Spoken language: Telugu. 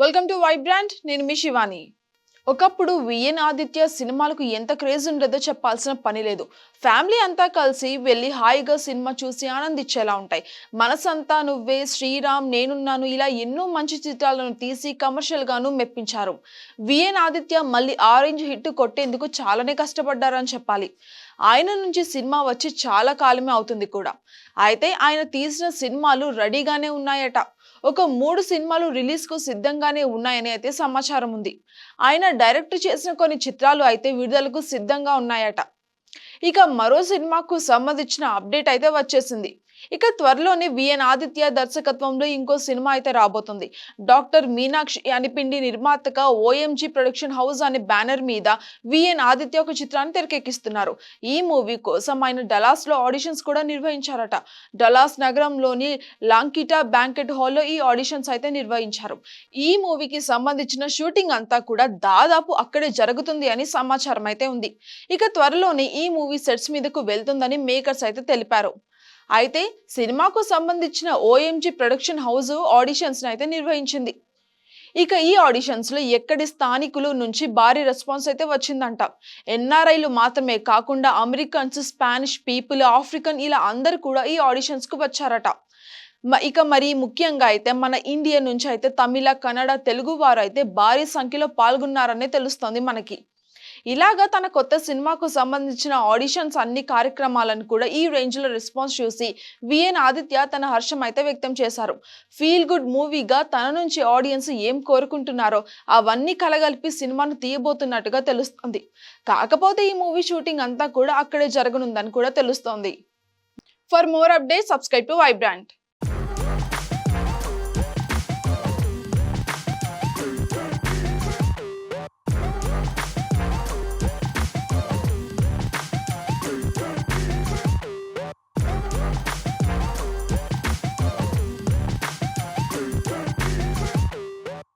Welcome to Vibrant. నేను మీ శివాని. ఒకప్పుడు విఎన్ ఆదిత్య సినిమాలకు ఎంత క్రేజ్ ఉండదో చెప్పాల్సిన పని లేదు. ఫ్యామిలీ అంతా కలిసి వెళ్ళి హాయిగా సినిమా చూసి ఆనందించేలా ఉంటాయి. మనసంతా నువ్వే, శ్రీరామ్, నేనున్నాను ఇలా ఎన్నో మంచి చిత్రాలను తీసి కమర్షియల్ గాను మెప్పించారు. విఎన్ ఆదిత్య మళ్ళీ ఆరెంజ్ హిట్ కొట్టేందుకు చాలానే కష్టపడ్డారని చెప్పాలి. ఆయన నుంచి సినిమా వచ్చి చాలా కాలమే అవుతుంది కూడా. అయితే ఆయన తీసిన సినిమాలు రెడీగానే ఉన్నాయట. ఒక 3 సినిమాలు రిలీజ్ కు సిద్ధంగానే ఉన్నాయని అయితే సమాచారం ఉంది. ఆయన డైరెక్ట్ చేసిన కొన్ని చిత్రాలు అయితే విడుదలకు సిద్ధంగా ఉన్నాయట. ఇక మరో సినిమాకు సంబంధించిన అప్డేట్ అయితే వచ్చేసింది. ఇక త్వరలోనే విఎన్ ఆదిత్య దర్శకత్వంలో ఇంకో సినిమా అయితే రాబోతుంది. డాక్టర్ మీనాక్షి అనిపిండి నిర్మాతగా ఓఎంజీ ప్రొడక్షన్ హౌస్ అనే బ్యానర్ మీద విఎన్ ఆదిత్య ఒక చిత్రాన్ని తెరకెక్కిస్తున్నారు. ఈ మూవీ కోసం ఆయన డలాస్ లో ఆడిషన్స్ కూడా నిర్వహించారట. డలాస్ నగరంలోని లాంకిటా బ్యాంకెట్ హాల్లో ఈ ఆడిషన్స్ అయితే నిర్వహించారు. ఈ మూవీకి సంబంధించిన షూటింగ్ అంతా కూడా దాదాపు అక్కడే జరుగుతుంది అని సమాచారం అయితే ఉంది. ఇక త్వరలోనే ఈ మూవీ సెట్స్ మీదకు వెళ్తుందని మేకర్స్ అయితే తెలిపారు. అయితే సినిమాకు సంబంధించిన ఓఎంజీ ప్రొడక్షన్ హౌస్ ఆడిషన్స్ అయితే నిర్వహించింది. ఇక ఈ ఆడిషన్స్ లో ఎక్కడి స్థానికులు నుంచి భారీ రెస్పాన్స్ అయితే వచ్చిందంట. ఎన్ఆర్ఐలు మాత్రమే కాకుండా అమెరికన్స్, స్పానిష్ పీపుల్, ఆఫ్రికన్ ఇలా అందరు కూడా ఈ ఆడిషన్స్ కు వచ్చారట. ఇక మరి ముఖ్యంగా అయితే మన ఇండియా నుంచి అయితే తమిళ, కన్నడ, తెలుగు వారు అయితే భారీ సంఖ్యలో పాల్గొన్నారనే తెలుస్తోంది మనకి. ఇలాగా తన కొత్త సినిమాకు సంబంధించిన ఆడిషన్స్ అన్ని కార్యక్రమాలను కూడా ఈ రేంజ్ లో రెస్పాన్స్ చూసి విఎన్ ఆదిత్య తన హర్షం అయితే వ్యక్తం చేశారు. ఫీల్ గుడ్ మూవీగా తన నుంచి ఆడియన్స్ ఏం కోరుకుంటున్నారో అవన్నీ కలగలిపి సినిమాను తీయబోతున్నట్టుగా తెలుస్తోంది. కాకపోతే ఈ మూవీ షూటింగ్ అంతా కూడా అక్కడే జరగనుందని కూడా తెలుస్తోంది. For more updates subscribe to Vibrant.